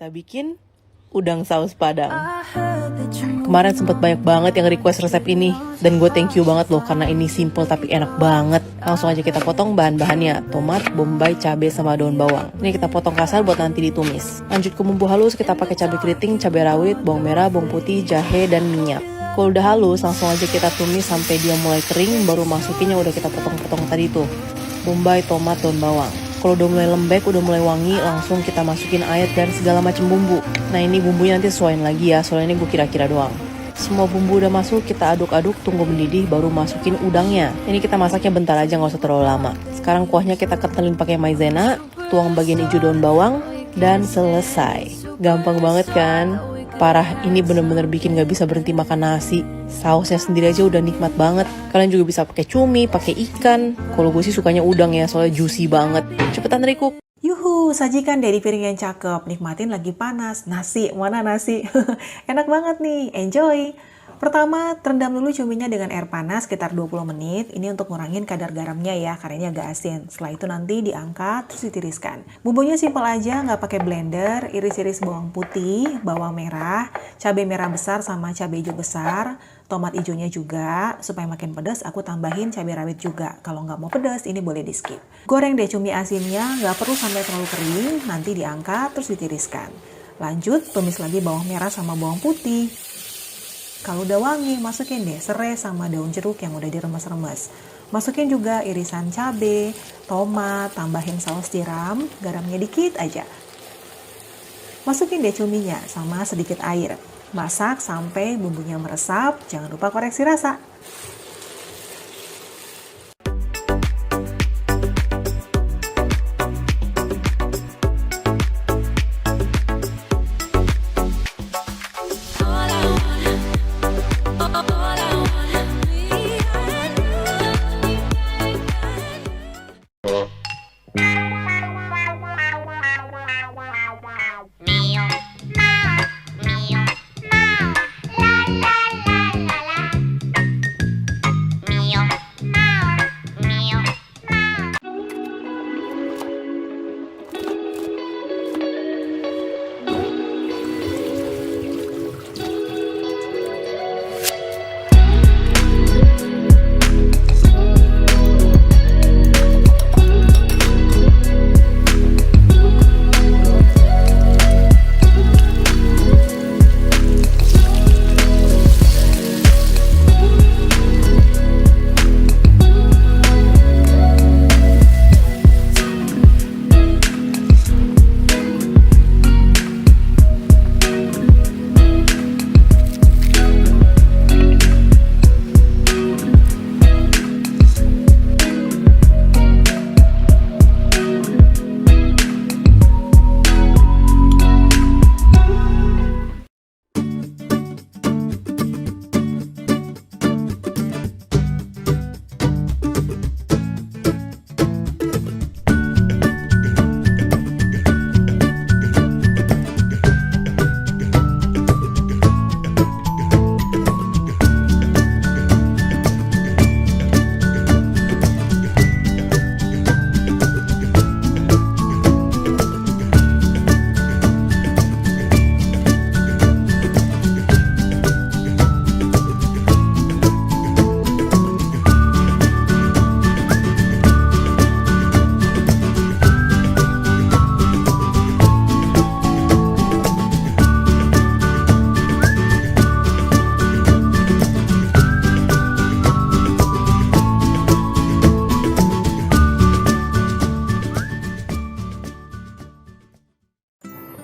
Kita bikin udang saus padang. Kemarin sempat banyak banget yang request resep ini, dan gue thank you banget loh karena ini simple tapi enak banget. Langsung aja kita potong bahan-bahannya: tomat, bombay, cabai, sama daun bawang. Ini kita potong kasar buat nanti ditumis. Lanjut ke bumbu halus, kita pakai cabai keriting, cabai rawit, bawang merah, bawang putih, jahe, dan minyak. Kalau udah halus, langsung aja kita tumis sampai dia mulai kering, baru masukin yang udah kita potong-potong tadi tuh: bombay, tomat, daun bawang. Kalau udah mulai lembek, udah mulai wangi, langsung kita masukin air dan segala macam bumbu. Nah, ini bumbunya nanti sesuaiin lagi ya, soalnya ini gue kira-kira doang. Semua bumbu udah masuk, kita aduk-aduk, tunggu mendidih, baru masukin udangnya. Ini kita masaknya bentar aja, nggak usah terlalu lama. Sekarang kuahnya kita ketelin pakai maizena, tuang bagian hijau daun bawang, dan selesai. Gampang banget kan? Parah, ini bener-bener bikin gak bisa berhenti makan nasi. Sausnya sendiri aja udah nikmat banget. Kalian juga bisa pakai cumi, pakai ikan. Kalau gue sih sukanya udang ya, soalnya juicy banget. Cepetan recook. Yuhu, sajikan deh di piring yang cakep. Nikmatin lagi panas. Nasi, mana nasi? Enak banget nih, enjoy! Pertama, rendam dulu cuminya dengan air panas sekitar 20 menit. Ini untuk ngurangin kadar garamnya ya, karena ini agak asin. Setelah itu nanti diangkat, terus ditiriskan. Bumbunya simpel aja, nggak pakai blender. Iris-iris bawang putih, bawang merah, cabai merah besar sama cabai hijau besar. Tomat hijaunya juga, supaya makin pedas aku tambahin cabai rawit juga. Kalau nggak mau pedas, ini boleh di skip. Goreng deh cumi asinnya, nggak perlu sampai terlalu kering, nanti diangkat terus ditiriskan. Lanjut, tumis lagi bawang merah sama bawang putih. Kalau udah wangi, masukin deh serai sama daun jeruk yang udah diremes-remes. Masukin juga irisan cabai, tomat, tambahin saus tiram, garamnya dikit aja. Masukin deh cuminya sama sedikit air. Masak sampai bumbunya meresap, jangan lupa koreksi rasa.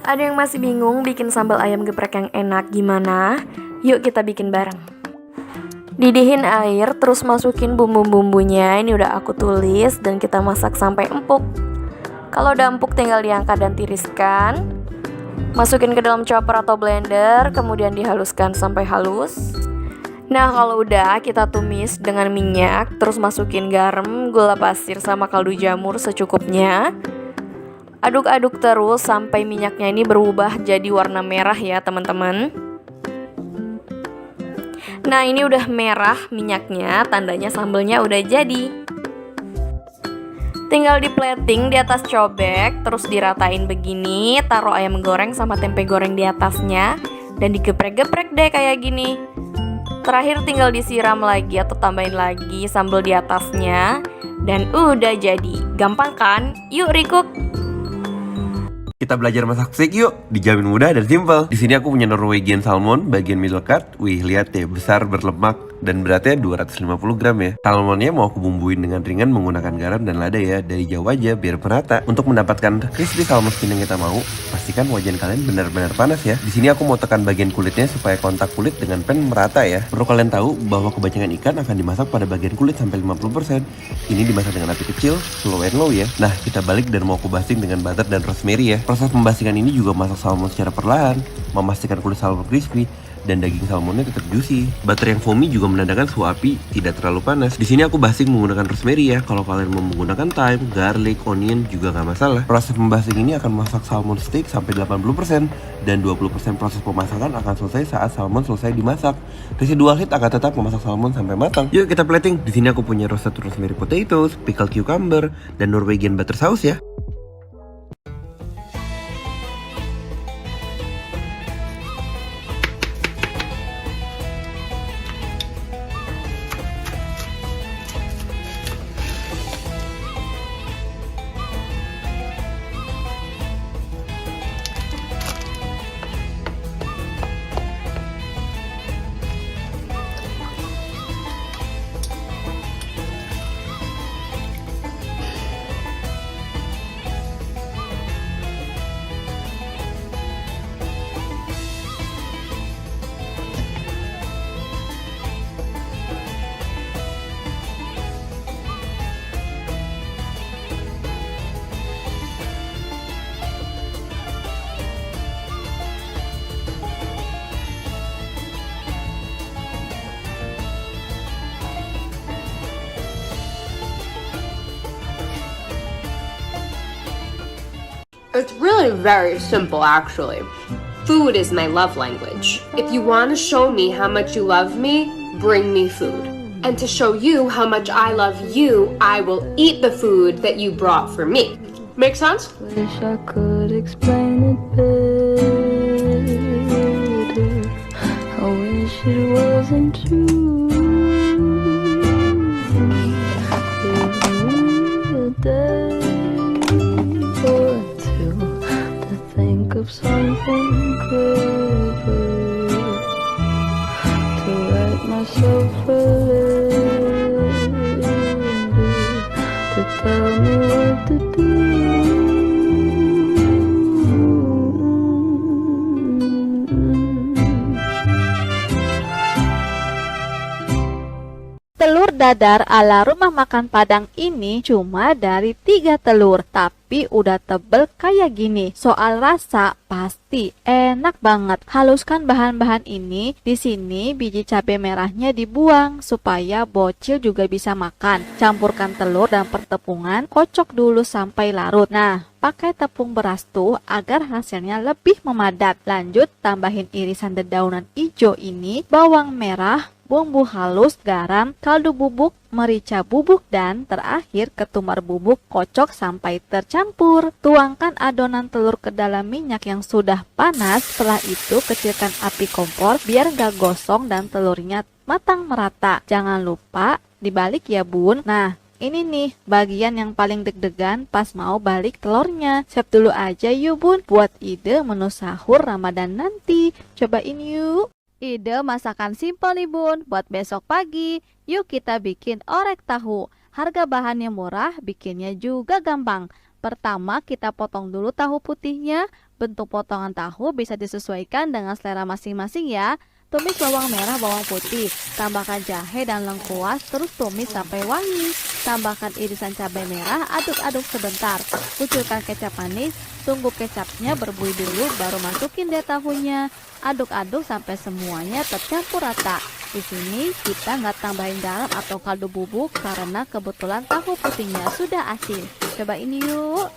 Ada yang masih bingung bikin sambal ayam geprek yang enak gimana? Yuk kita bikin bareng. Didihin air, terus masukin bumbu-bumbunya. Ini udah aku tulis dan kita masak sampai empuk. Kalau udah empuk tinggal diangkat dan tiriskan. Masukin ke dalam chopper atau blender, kemudian dihaluskan sampai halus. Nah, kalau udah kita tumis dengan minyak, terus masukin garam, gula pasir sama kaldu jamur secukupnya. Aduk-aduk terus sampai minyaknya ini berubah jadi warna merah ya teman-teman. Nah, ini udah merah minyaknya, tandanya sambalnya udah jadi. Tinggal di plating di atas cobek, terus diratain begini, taruh ayam goreng sama tempe goreng di atasnya, dan digeprek-geprek deh kayak gini. Terakhir tinggal disiram lagi atau tambahin lagi sambal di atasnya, dan udah jadi. Gampang kan? Yuk recook! Kita belajar masak steak yuk, dijamin mudah dan simpel. Di sini aku punya Norwegian salmon bagian middle cut. Wih, lihat deh, besar, berlemak, dan beratnya 250 gram ya. Salmonnya mau aku bumbuin dengan ringan menggunakan garam dan lada ya, dari jauh aja biar merata. Untuk mendapatkan crispy salmon skin yang kita mau, pastikan wajan kalian benar-benar panas ya. Di sini aku mau tekan bagian kulitnya supaya kontak kulit dengan pan merata ya. Perlu kalian tahu bahwa kebanyakan ikan akan dimasak pada bagian kulit sampai 50%. Ini dimasak dengan api kecil, slow and low ya. Nah, kita balik dan mau aku basing dengan butter dan rosemary ya. Proses pembasingan ini juga masak salmon secara perlahan, memastikan kulit salmon crispy dan daging salmonnya tetap juicy. Butter yang foamy juga menandakan suhu api tidak terlalu panas. Di sini aku basing menggunakan rosemary ya. Kalau kalian mau menggunakan thyme, garlic, onion juga nggak masalah. Proses pembasing ini akan masak salmon steak sampai 80% dan 20% proses pemasakan akan selesai saat salmon selesai dimasak. Residual heat akan tetap memasak salmon sampai matang. Yuk kita plating. Di sini aku punya roasted rosemary potatoes, pickled cucumber, dan Norwegian butter sauce ya. It's really very simple, actually. Food is my love language. If you want to show me how much you love me, bring me food. And to show you how much I love you, I will eat the food that you brought for me. Make sense? Wish I could explain it better. I wish it wasn't true. Give me a day or two to think of something clever, to write myself a letter, to tell me what to do. Telur dadar ala rumah makan Padang ini cuma dari 3 telur, tapi udah tebel kayak gini. Soal rasa pasti enak banget. Haluskan bahan-bahan ini. Di sini biji cabai merahnya dibuang supaya bocil juga bisa makan. Campurkan telur dan pertepungan, kocok dulu sampai larut. Nah, pakai tepung beras tuh agar hasilnya lebih memadat. Lanjut tambahin irisan dedaunan hijau ini, bawang merah, bumbu halus, garam, kaldu bubuk, merica bubuk, dan terakhir ketumbar bubuk. Kocok sampai tercampur. Tuangkan adonan telur ke dalam minyak yang sudah panas. Setelah itu kecilkan api kompor biar gak gosong dan telurnya matang merata. Jangan lupa dibalik ya bun. Nah, ini nih bagian yang paling deg-degan pas mau balik telurnya. Siap dulu aja yuk bun, buat ide menu sahur Ramadan nanti. Cobain yuk. Ide masakan simpel nih bun, buat besok pagi. Yuk kita bikin orek tahu. Harga bahannya murah, bikinnya juga gampang. Pertama kita potong dulu tahu putihnya. Bentuk potongan tahu bisa disesuaikan dengan selera masing-masing ya. Tumis bawang merah, bawang putih, tambahkan jahe dan lengkuas, terus tumis sampai wangi. Tambahkan irisan cabai merah, aduk-aduk sebentar. Kucurkan kecap manis, tunggu kecapnya berbuih dulu, baru masukin deh tahunya. Aduk-aduk sampai semuanya tercampur rata. Di sini kita nggak tambahin garam atau kaldu bubuk karena kebetulan tahu putihnya sudah asin. Coba ini yuk.